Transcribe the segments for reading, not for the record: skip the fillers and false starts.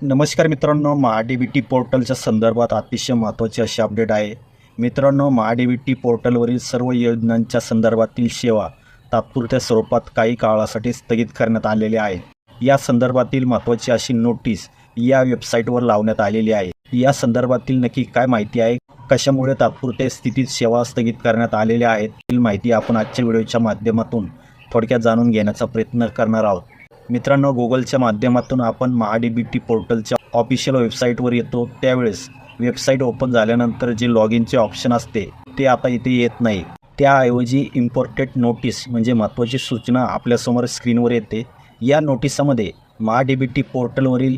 नमस्कार मित्रांनो, महाडीबीटी पोर्टलच्या संदर्भात अतिशय महत्त्वाची अशी अपडेट आहे. मित्रांनो, महाडीबीटी पोर्टलवरील सर्व योजनांच्या संदर्भातील सेवा तात्पुरत्या स्वरूपात काही काळासाठी स्थगित करण्यात आलेल्या आहेत. या संदर्भातील महत्त्वाची अशी नोटीस या वेबसाईटवर लावण्यात आलेली आहे. या संदर्भातील नक्की काय माहिती आहे, कशामुळे तात्पुरत्या स्थितीत सेवा स्थगित करण्यात आलेल्या आहेत, ही माहिती आपण आजच्या व्हिडिओच्या माध्यमातून थोडक्यात जाणून घेण्याचा प्रयत्न करणार आहोत. मित्रांनो, गुगलच्या माध्यमातून आपण महाडीबीटी पोर्टलच्या ऑफिशियल वेबसाईटवर येतो. त्यावेळेस वेबसाईट ओपन झाल्यानंतर जे लॉग इनचे ऑप्शन असते ते आता इथे येत नाही. त्याऐवजी इम्पॉर्टंट नोटीस म्हणजे महत्त्वाची सूचना आपल्यासमोर स्क्रीनवर येते. या नोटिसामध्ये महाडीबीटी पोर्टलवरील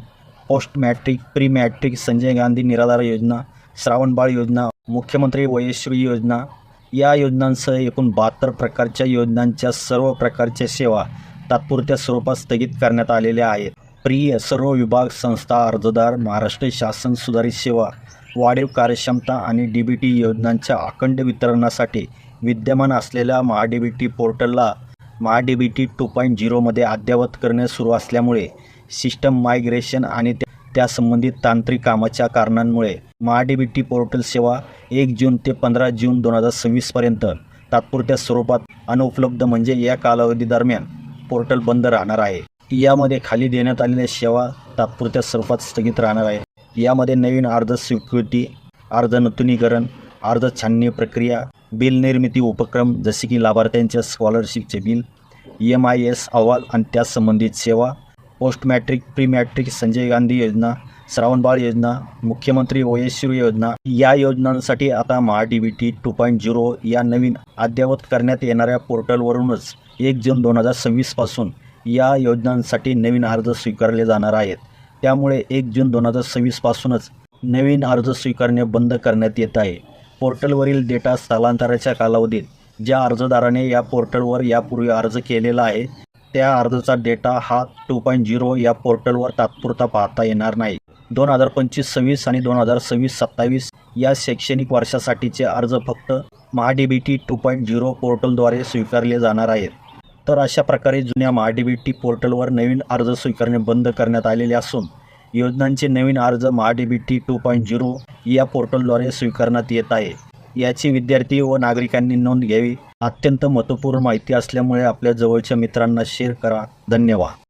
post matric, pre matric, Sanjay Gandhi Niradhar Yojana, Shravanbal योजना, मुख्यमंत्री वयश्री योजना या योजनांसह एकूण 72 प्रकारच्या योजनांच्या सर्व प्रकारच्या सेवा तात्पुरत्या स्वरूपात स्थगित करण्यात आलेल्या आहेत. सर्व विभाग, संस्था, अर्जदार, महाराष्ट्र शासन सुधारित सेवा, वाढीव कार्यक्षमता आणि डीबीटी योजनांच्या अखंड वितरणासाठी विद्यमान असलेल्या महाडीबीटी पोर्टलला महाडीबीटी 2.0 मध्ये अद्ययावत करणे सुरू असल्यामुळे सिस्टम मायग्रेशन आणि त्यासंबंधित तांत्रिक कामाच्या कारणांमुळे महाडीबीटी पोर्टल सेवा 1 जून ते 15 जून 2026 पर्यंत तात्पुरत्या स्वरूपात अनुपलब्ध म्हणजे या कालावधी दरम्यान पोर्टल बंद राहणार आहे. यामध्ये खाली देण्यात आलेल्या सेवा तात्पुरत्या स्वरूपात स्थगित राहणार आहे. यामध्ये नवीन अर्ज स्वीकृती, अर्ज नूतनीकरण, अर्ज छाननी प्रक्रिया, बिल निर्मिती उपक्रम जसे की लाभार्थ्यांच्या स्कॉलरशिपचे बिल, EMIS अहवाल आणि त्यासंबंधित सेवा, post matric, pre matric, Sanjay Gandhi योजना, श्रावणबाळ योजना, मुख्यमंत्री वयश्री योजना या योजनांसाठी आता महाडीबीटी 2.0 या नवीन अद्ययावत करण्यात येणाऱ्या पोर्टलवरूनच 1 जून 2026 पासून या योजनांसाठी नवीन अर्ज स्वीकारले जाणार आहेत. त्यामुळे 1 जून 2026 पासूनच नवीन अर्ज स्वीकारणे बंद करण्यात येत आहे. पोर्टलवरील डेटा स्थलांतराच्या कालावधीत ज्या अर्जदाराने या पोर्टलवर यापूर्वी अर्ज केलेला आहे त्या अर्जाचा डेटा हा 2.0 या पोर्टलवर तात्पुरता पाहता येणार नाही. 2025-26 आणि 2026-27 या शैक्षणिक वर्षासाठीचे अर्ज फक्त महाडीबीटी 2.0 पोर्टलद्वारे स्वीकारले जाणार आहेत. तर अशा प्रकारे जुन्या महाडीबीटी पोर्टलवर नवीन अर्ज स्वीकारणे बंद करण्यात आलेले असून योजनांचे नवीन अर्ज महाडीबीटी 2.0 या पोर्टलद्वारे स्वीकारण्यात येत आहे. याची विद्यार्थी व नागरिकांनी नोंद घ्यावी. अत्यंत महत्त्वपूर्ण माहिती असल्यामुळे आपल्या जवळच्या मित्रांना शेअर करा. धन्यवाद.